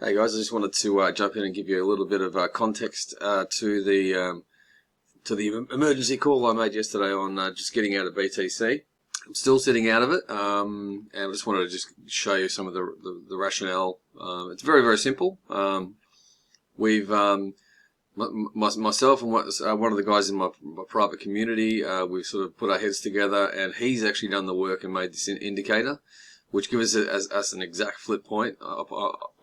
Hey guys, I just wanted to jump in and give you a little bit of context to the emergency call I made yesterday on just getting out of BTC. I'm still sitting out of it, and I just wanted to just show you some of the rationale. It's very, very simple. We've myself and one of the guys in my private community, we've sort of put our heads together, and he's actually done the work and made this indicator, which gives us an exact flip point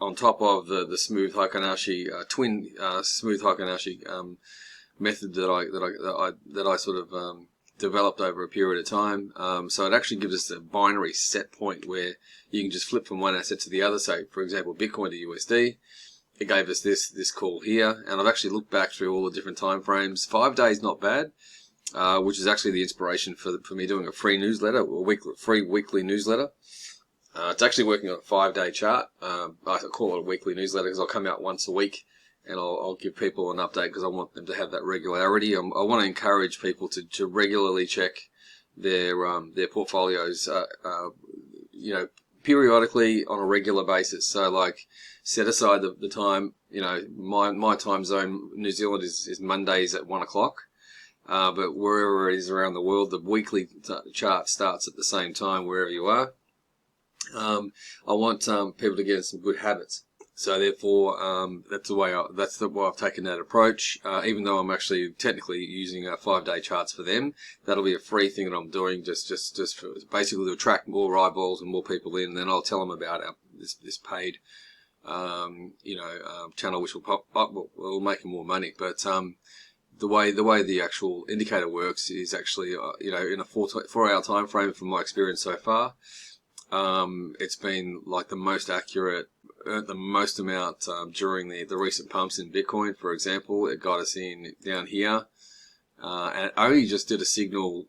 on top of the smooth Heikin-Ashi twin smooth Heikin-Ashi method that I sort of developed over a period of time. So it actually gives us a binary set point where you can just flip from one asset to the other. So, for example, Bitcoin to USD. It gave us this call here, and I've actually looked back through all the different time frames. 5 days, not bad. Which is actually the inspiration for me doing a free newsletter, free weekly newsletter. It's actually working on a 5-day chart. I call it a weekly newsletter because I'll come out once a week and I'll give people an update because I want them to have that regularity. I want to encourage people to regularly check their portfolios, periodically on a regular basis. So like set aside the time, my time zone, New Zealand is Mondays at 1 o'clock. But wherever it is around the world, the weekly chart starts at the same time wherever you are. I want people to get in some good habits. So therefore, that's the way I've taken that approach. Even though I'm actually technically using 5-day charts for them, that'll be a free thing that I'm doing just for, basically to attract more eyeballs and more people in. And then I'll tell them about this paid, channel, which will pop up, will make them more money. But the way the actual indicator works is actually, in a 4-hour time frame from my experience so far. It's been like the most accurate, the most amount during the recent pumps in Bitcoin, for example. It got us in down here, and it only just did a signal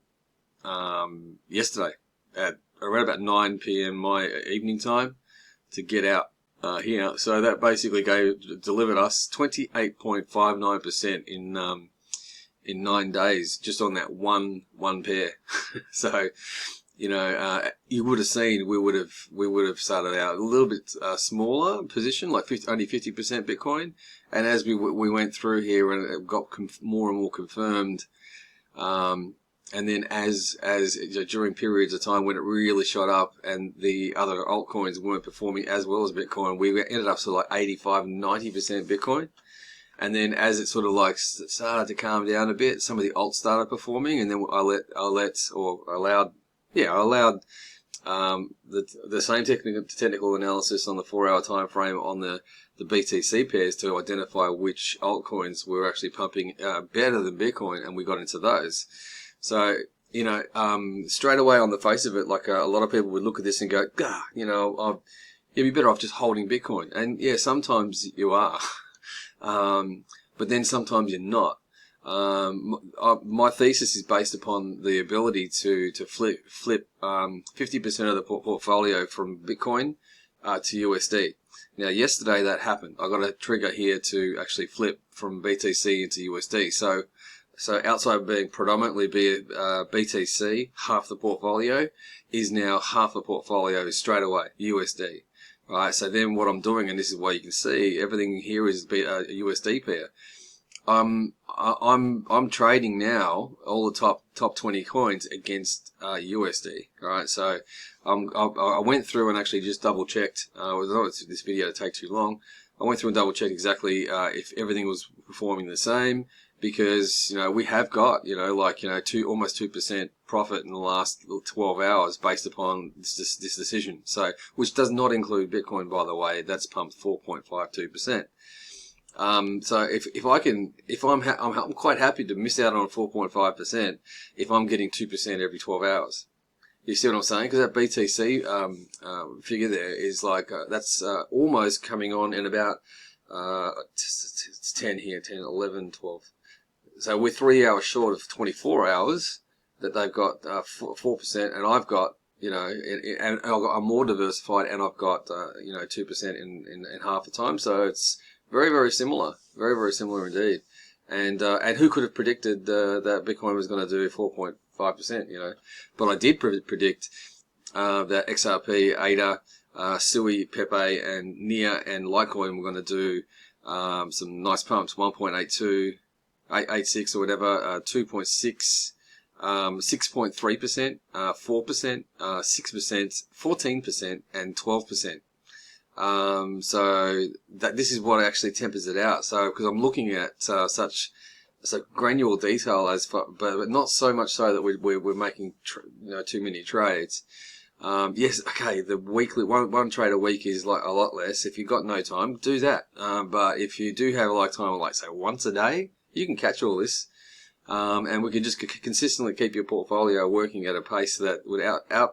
yesterday at around about 9 p.m. my evening time to get out here. So that basically delivered us 28.59% in 9 days just on that one pair. So. You would have seen we would have started out a little bit smaller position, like only 50% Bitcoin, and as we went through here and it got more and more confirmed, and then as during periods of time when it really shot up and the other altcoins weren't performing as well as Bitcoin, we ended up sort of like 85-90% Bitcoin. And then as it sort of like started to calm down a bit, some of the alts started performing, and then I allowed the same technical analysis on the 4-hour time frame on the BTC pairs to identify which altcoins were actually pumping better than Bitcoin, and we got into those. So straight away on the face of it, like a lot of people would look at this and go, you'd be better off just holding Bitcoin. And yeah, sometimes you are, but then sometimes you're not. My thesis is based upon the ability to flip 50% of the portfolio from Bitcoin to USD. Now, yesterday that happened. I got a trigger here to actually flip from BTC into USD. So outside of being predominantly BTC, half the portfolio is now half the portfolio straight away USD. Right. So then what I'm doing, and this is why you can see everything here is a USD pair. I'm trading now all the top 20 coins against USD. Right, so I went through and actually just double checked. I don't want this video to take too long. I went through and double checked exactly if everything was performing the same, because we have got almost 2% profit in the last 12 hours based upon this decision. So which does not include Bitcoin, by the way. That's pumped 4.52%. So I'm quite happy to miss out on 4.5% if I'm getting 2% every 12 hours. You see what I'm saying? Because that BTC figure there is like that's almost coming on in about it's 10 here, 10, 11, 12. So we're 3 hours short of 24 hours that they've got 4%, and I've got I'm more diversified, and I've got 2% in half the time. So it's very, very similar. Very, very similar indeed. And who could have predicted that Bitcoin was going to do 4.5%, But I did predict that XRP, ADA, Sui, Pepe, and Nia and Litecoin, we're going to do some nice pumps, 1.82, 886 or whatever, 2.6, 6.3%, 4%, 6%, 14%, and 12%. So that this is what actually tempers it out. So because I'm looking at such granular detail but not so much so that we're making too many trades. Yes, okay, the weekly one trade a week is like a lot less. If you've got no time, do that. But if you do have like time, like say once a day, you can catch all this. And we can just consistently keep your portfolio working at a pace that would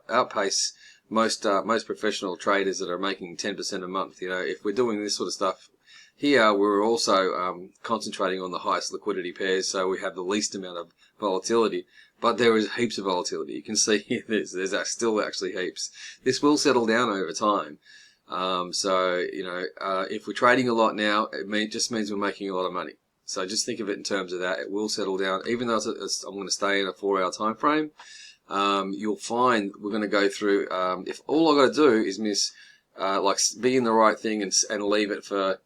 outpace most professional traders that are making 10% a month. If we're doing this sort of stuff here, we're also concentrating on the highest liquidity pairs, so we have the least amount of volatility. But there is heaps of volatility. You can see there's still actually heaps. This will settle down over time. If we're trading a lot now, it just means we're making a lot of money. So just think of it in terms of that. It will settle down, even though I'm going to stay in a 4-hour time frame. You'll find we're going to go through. If all I got to do is be in the right thing and leave it for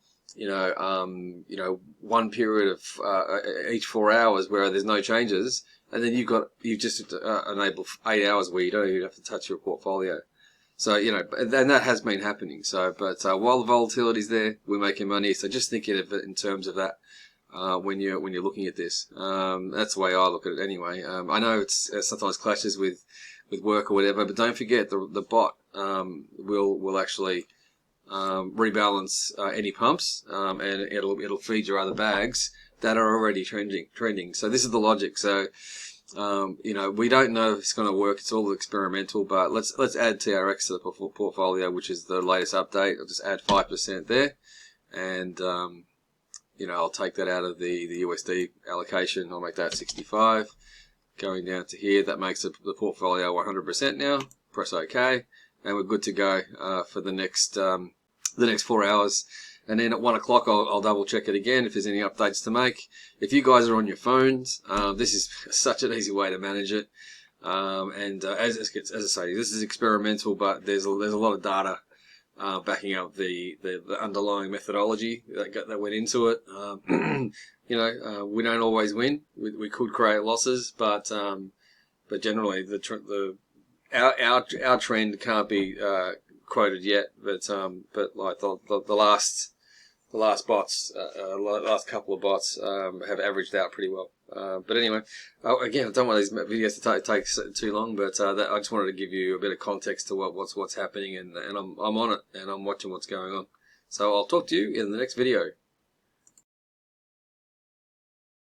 one period of each 4 hours where there's no changes, and then you've just enabled 8 hours where you don't even have to touch your portfolio. So and that has been happening. So, but while the volatility's there, we're making money. So just think of it in terms of that. When you're looking at this, that's the way I look at it anyway. I know it sometimes clashes with work or whatever, but don't forget the bot will actually rebalance any pumps, and it'll feed your other bags that are already trending. So this is the logic. So we don't know if it's going to work. It's all experimental, but let's add TRX to the portfolio, which is the latest update. I'll just add 5% there, and I'll take that out of the USD allocation. I'll make that 65. Going down to here, that makes the portfolio 100% now. Press OK, and we're good to go for the next 4 hours. And then at 1 o'clock, I'll double check it again if there's any updates to make. If you guys are on your phones, this is such an easy way to manage it. As I say, this is experimental, but there's a lot of data backing up the underlying methodology that went into it. We don't always win. We could create losses, but generally our trend can't be quoted yet. But like the last last couple of bots have averaged out pretty well. But anyway, again, I don't want these videos to take too long, but I just wanted to give you a bit of context to what's happening, and I'm on it, and I'm watching what's going on. So I'll talk to you in the next video.